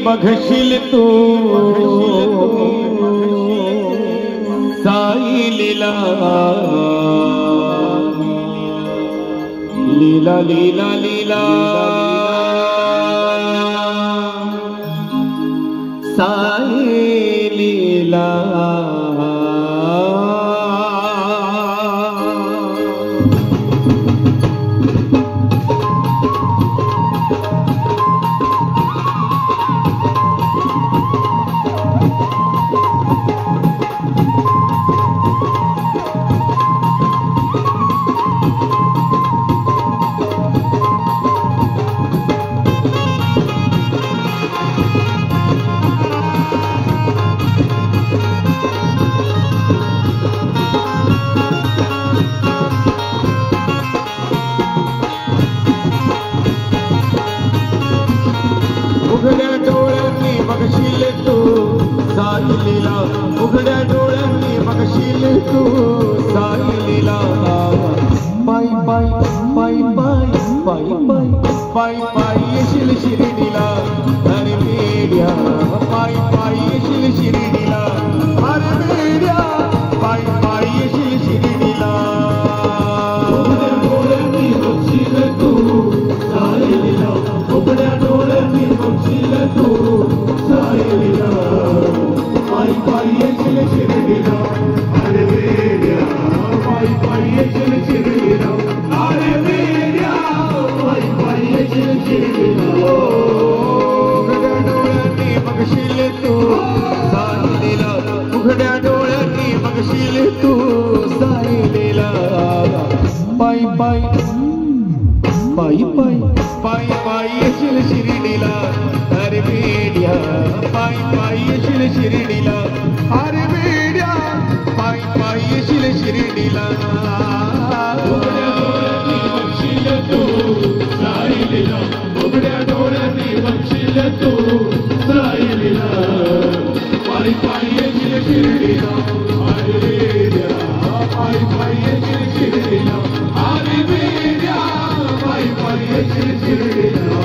बघशील तू साई लीला लीला लीला लीला साई लीला उघड्या डोळ्यांनी बघशील तू साई लीला उघड्या डोळ्यांनी बघशील तू साई लीला पाय पाय पाय पाय पाय पाय पाय येशील शिर्डीला अरे मेड्या पाय पाय येशील शिर्डीला अरे मेड्या पाय पाय येशील शिर्डीला उघड्या डोळ्यांनी बघशील तू साई लीला उघड्या डोळ्यांनी बघशील तू साई लीला पाय पाय येशील शिर्डीला अरे मेड्या पाय पाय येशील शिर्डीला अरे मेड्या पाय पाय येशील शिर्डीला उघड्या डोळ्यांनी बघशील तू साई लीला उघड्या डोळ्यांनी बघशील तू साई लीला पाय पाय पाय पाय पाय पाय येशील शिर्डीला अरे मेड्या पाय पाय येशील शिर्डीला अरे मेड्या पाय पाय येशील शिर्डीला उघड्या डोळ्यांनी बघशील तू साई लीला उघड्या डोळ्यांनी बघशील तू साई लीला पाय पाय येशील शिर्डीला अरे मेड्या पाय पाय येशील शिर्डीला अरे मेड्या पाय पाय येशील शिर्डीला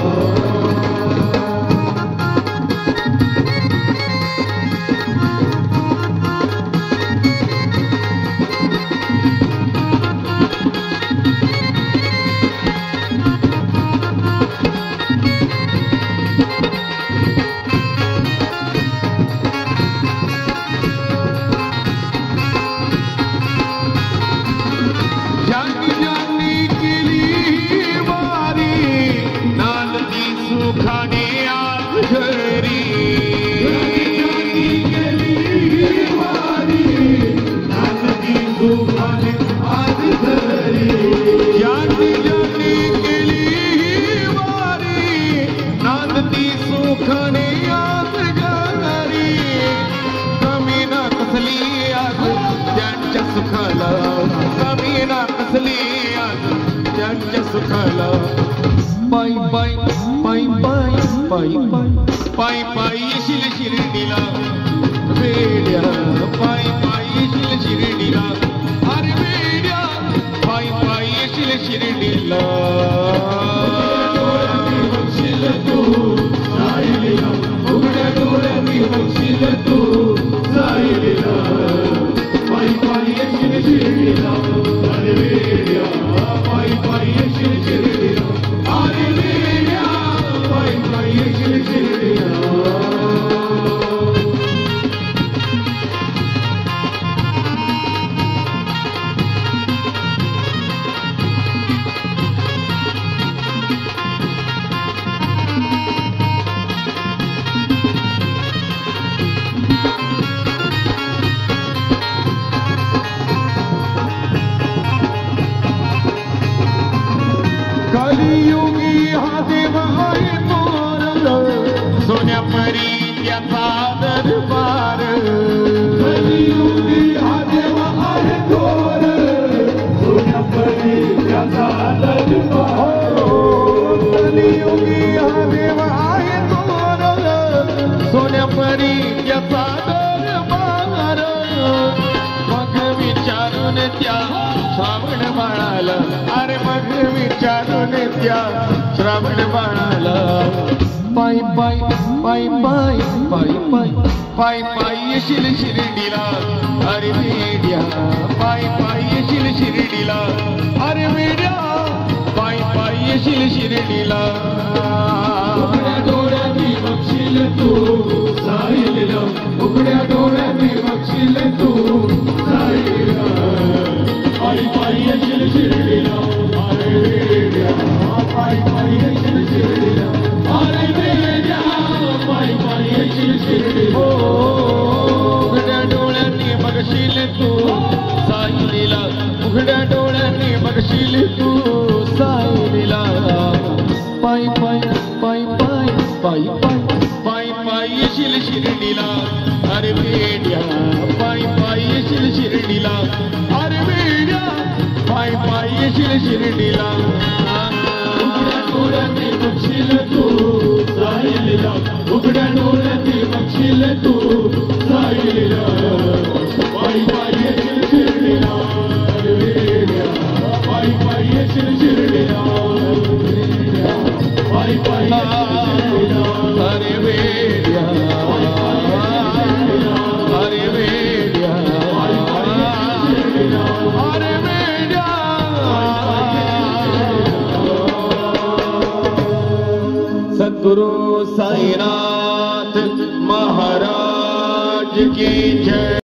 सुखाला पाय पाय पाय पाय पाय पाय पाय पाय येशील शिर्डीला मेड्या पाय पाय येशील शिर्डीला अरे मेड्या पाय पाय येशील शिर्डीला बघशील तू साई लीला उघड्या डोळ्यांनी बघशील तू साई लीला पाय पाय येशील शिर्डीला अरे मेड्या पाय पाय येशील शिर्डीला अरे मेड्या पाय पाय येशील शिर्डीला कलियुगी हा देव आहे तोर सोन्या परी त्याचा दरबार कलियुगी हा देव आहे तोर सोन्या परी त्याचा दरबार कलियुगी हा देव आहे तोर सोन्या परी त्याचा दरबार मग विचारून त्या श्रावण बाळाला अरे मग विचारून त्या श्रावण बाळाला पाय पाय पाय पाय पाय पाय पाय पाय पाय येशील शिर्डीला अरे वेड्या पाय पाय येशील शिर्डीला अरे वेड्या पाय पाय येशील शिर्डीला उघड्या डोळ्यांनी बघशील तू साईला उघड्या डोळ्यांनी बघशील तू साईला पायी पायी येशील शिर्डीला अरे वेड्या पायी पायी येशील शिर्डीला अरे वेड्या पायी पायी येशील शिर्डीला उघड्या डोळ्यांनी बघशील तू साईला उघड्या डोळ्यांनी बघशील तू साईला पाय पाय पाय पाय पाय पाय पाय पाय येशील शिर्डीला अरे वेड्या पाय पाय येशील शिर्डीला अरे वेड्या पाय पाय येशील शिर्डीला उघड्या डोळ्यांनी बघशील तू साईला उघड्या डोळ्यांनी बघशील तू साईला पायी पायी येशील शिर्डीला अरे वेड्या पायी पायी येशील शिर्डीला पायी पायी अरे वेड्या अरे वेड्या अरे वेड्या सद्गुरु साईनाथ महाराज की